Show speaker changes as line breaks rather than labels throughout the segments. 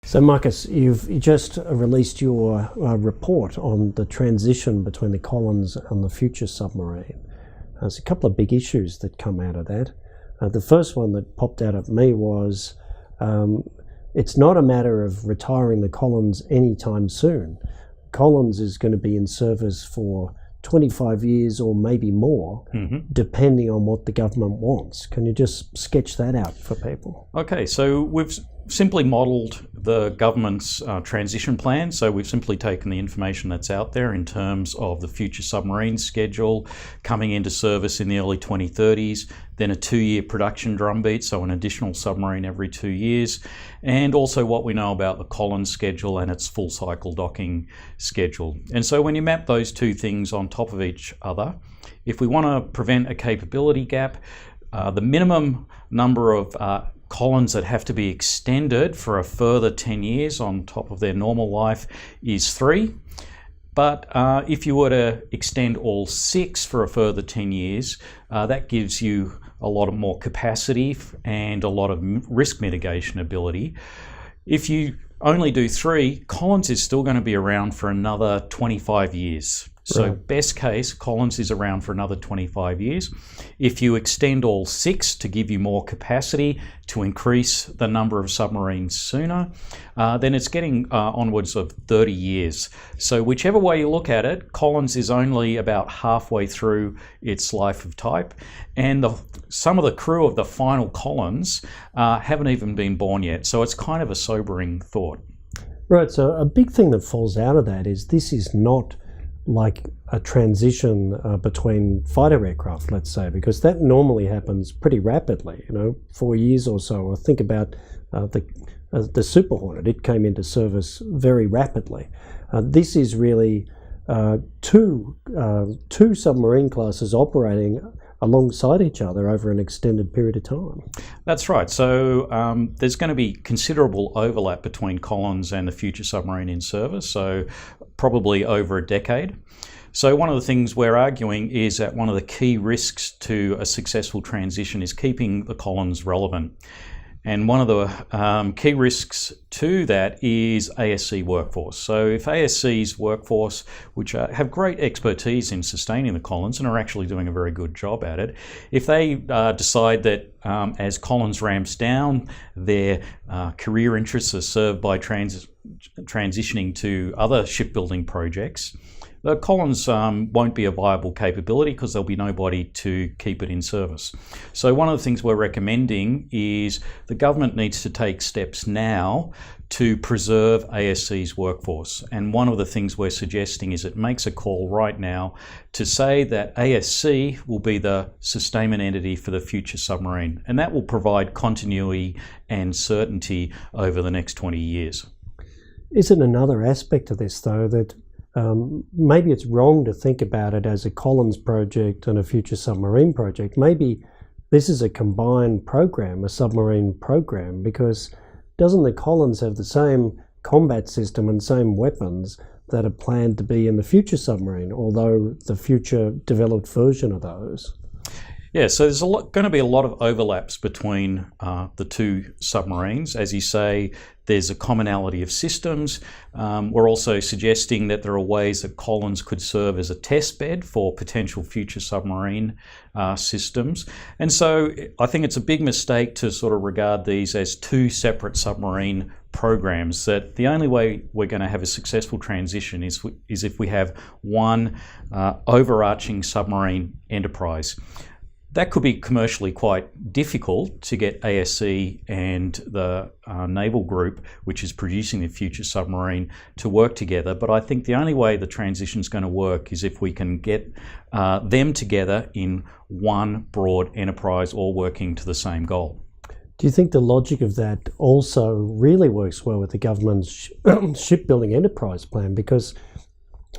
So Marcus, you just released your report on the transition between the Collins and the future submarine. There's a couple of big issues that come out of that. The first one that popped out at me was it's not a matter of retiring the Collins anytime soon. Collins is going to be in service for 25 years or maybe more, depending on what the government wants. Can you just sketch that out for people?
Okay, so we've simply modelled the government's transition plan. So we've simply taken the information that's out there in terms of the future submarine schedule coming into service in the early 2030s, then a 2-year production drumbeat, so an additional submarine every 2 years, and also what we know about the Collins schedule and its full cycle docking schedule. And so when you map those two things on top of each other, if we want to prevent a capability gap, the minimum number of Collins that have to be extended for a further 10 years on top of their normal life is 3. But if you were to extend all 6 for a further 10 years, that gives you a lot more capacity and a lot of risk mitigation ability. If you only do 3, Collins is still going to be around for another 25 years. So best case, Collins is around for another 25 years. If you extend all 6 to give you more capacity to increase the number of submarines sooner, then it's getting onwards of 30 years. So whichever way you look at it, Collins is only about halfway through its life of type. And some of the crew of the final Collins haven't even been born yet. So it's kind of a sobering thought.
Right, so a big thing that falls out of that is this is not like a transition between fighter aircraft, let's say, because that normally happens pretty rapidly, 4 years or so. Or think about the Super Hornet. It came into service very rapidly. This is really two submarine classes operating alongside each other over an extended period of time.
That's right. So there's going to be considerable overlap between Collins and the future submarine in service, so probably over a decade. So one of the things we're arguing is that one of the key risks to a successful transition is keeping the Collins relevant. And one of the key risks to that is ASC workforce. So if ASC's workforce, which have great expertise in sustaining the Collins and are actually doing a very good job at it, if they decide that as Collins ramps down, their career interests are served by transitioning to other shipbuilding projects, the Collins won't be a viable capability because there'll be nobody to keep it in service. So one of the things we're recommending is the government needs to take steps now to preserve ASC's workforce. And one of the things we're suggesting is it makes a call right now to say that ASC will be the sustainment entity for the future submarine. And that will provide continuity and certainty over the next 20 years.
Isn't another aspect of this, though, that maybe it's wrong to think about it as a Collins project and a future submarine project. Maybe this is a combined program, a submarine program, because doesn't the Collins have the same combat system and same weapons that are planned to be in the future submarine, although the future developed version of those?
Yeah, so there's going to be a lot of overlaps between the two submarines. As you say, there's a commonality of systems. We're also suggesting that there are ways that Collins could serve as a test bed for potential future submarine systems. And so I think it's a big mistake to sort of regard these as two separate submarine programs, that the only way we're going to have a successful transition is if we have one overarching submarine enterprise. That could be commercially quite difficult to get ASC and the naval group, which is producing the future submarine, to work together. But I think the only way the transition is going to work is if we can get them together in one broad enterprise, all working to the same goal.
Do you think the logic of that also really works well with the government's shipbuilding enterprise plan? Because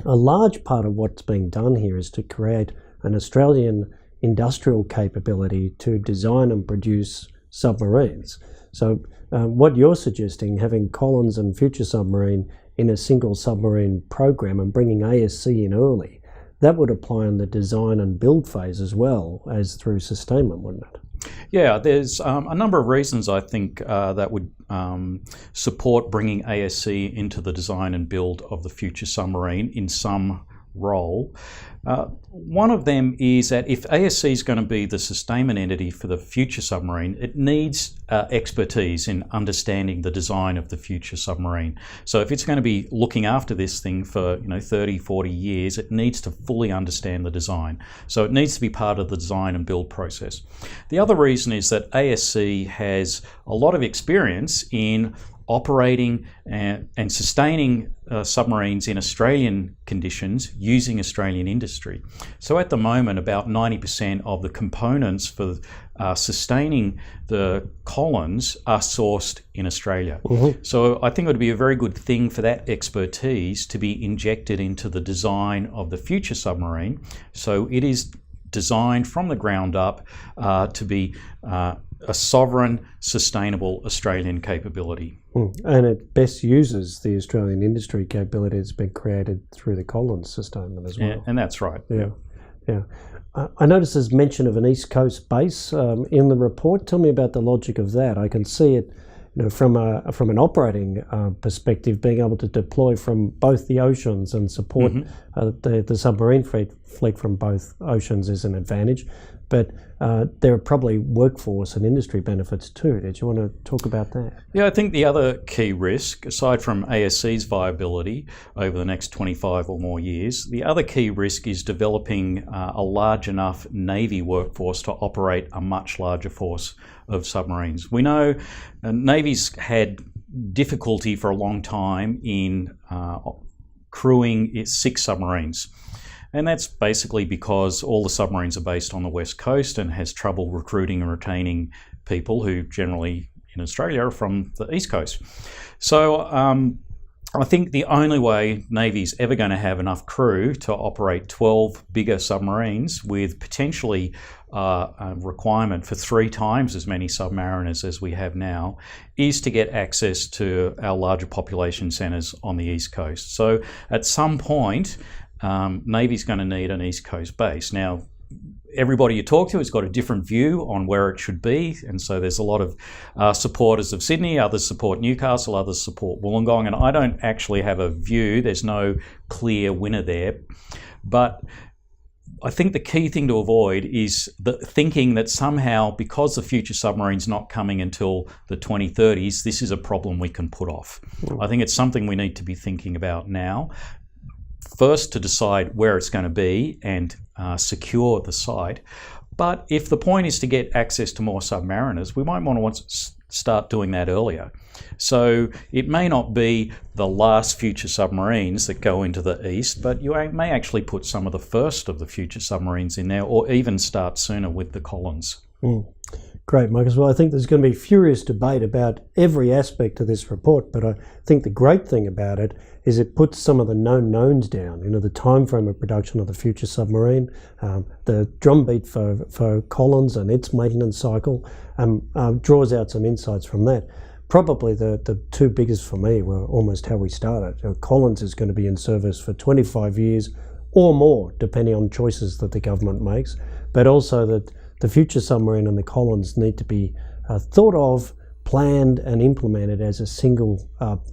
a large part of what's being done here is to create an Australian industrial capability to design and produce submarines. So what you're suggesting, having Collins and future submarine in a single submarine program and bringing ASC in early, that would apply in the design and build phase as well as through sustainment, wouldn't it?
Yeah, there's a number of reasons I think that would support bringing ASC into the design and build of the future submarine in some role. One of them is that if ASC is going to be the sustainment entity for the future submarine, it needs expertise in understanding the design of the future submarine. So if it's going to be looking after this thing for 30, 40 years, it needs to fully understand the design. So it needs to be part of the design and build process. The other reason is that ASC has a lot of experience in operating and sustaining submarines in Australian conditions using Australian industry. So at the moment, about 90% of the components for sustaining the Collins are sourced in Australia. Mm-hmm. So I think it would be a very good thing for that expertise to be injected into the design of the future submarine. So it is designed from the ground up to be a sovereign, sustainable Australian capability.
And it best uses the Australian industry capability that's been created through the Collins system as well.
Yeah, and that's right.
Yeah. I noticed there's mention of an East Coast base in the report. Tell me about the logic of that. I can see it, from an operating perspective, being able to deploy from both the oceans and support the submarine fleet from both oceans is an advantage. But there are probably workforce and industry benefits too. Did you want to talk about that?
Yeah, I think the other key risk, aside from ASC's viability over the next 25 or more years, the other key risk is developing a large enough Navy workforce to operate a much larger force of submarines. We know Navy's had difficulty for a long time in crewing its 6 submarines. And that's basically because all the submarines are based on the West Coast and has trouble recruiting and retaining people who generally in Australia are from the East Coast. So I think the only way Navy's ever going to have enough crew to operate 12 bigger submarines with potentially a requirement for 3 times as many submariners as we have now is to get access to our larger population centres on the East Coast. So at some point, Navy's going to need an East Coast base. Now, everybody you talk to has got a different view on where it should be, and so there's a lot of supporters of Sydney, others support Newcastle, others support Wollongong, and I don't actually have a view. There's no clear winner there. But I think the key thing to avoid is the thinking that somehow, because the future submarine's not coming until the 2030s, this is a problem we can put off. I think it's something we need to be thinking about now. First, to decide where it's going to be and secure the site. But if the point is to get access to more submariners, we might want to start doing that earlier. So it may not be the last future submarines that go into the east, but you may actually put some of the first of the future submarines in there, or even start sooner with the Collins.
Great, Marcus. Well, I think there's going to be furious debate about every aspect of this report, but I think the great thing about it is it puts some of the known knowns down, the time frame of production of the future submarine, the drumbeat for Collins and its maintenance cycle, draws out some insights from that. Probably the 2 biggest for me were almost how we started. Collins is going to be in service for 25 years or more, depending on choices that the government makes, but also that the future submarine and the Collins need to be thought of, planned and implemented as a single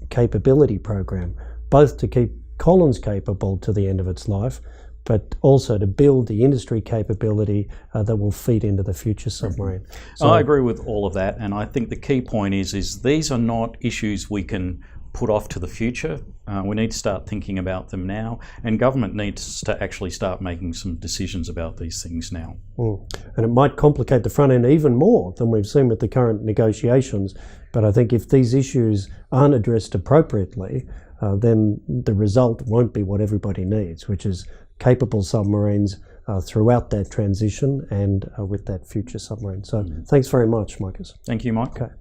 capability program, both to keep Collins capable to the end of its life, but also to build the industry capability that will feed into the future submarine.
So I agree with all of that, and I think the key point is these are not issues we can put off to the future. We need to start thinking about them now, and government needs to actually start making some decisions about these things now.
And it might complicate the front end even more than we've seen with the current negotiations, but I think if these issues aren't addressed appropriately, then the result won't be what everybody needs, which is capable submarines throughout that transition and with that future submarine. So thanks very much, Marcus.
Thank you, Mike.
Okay.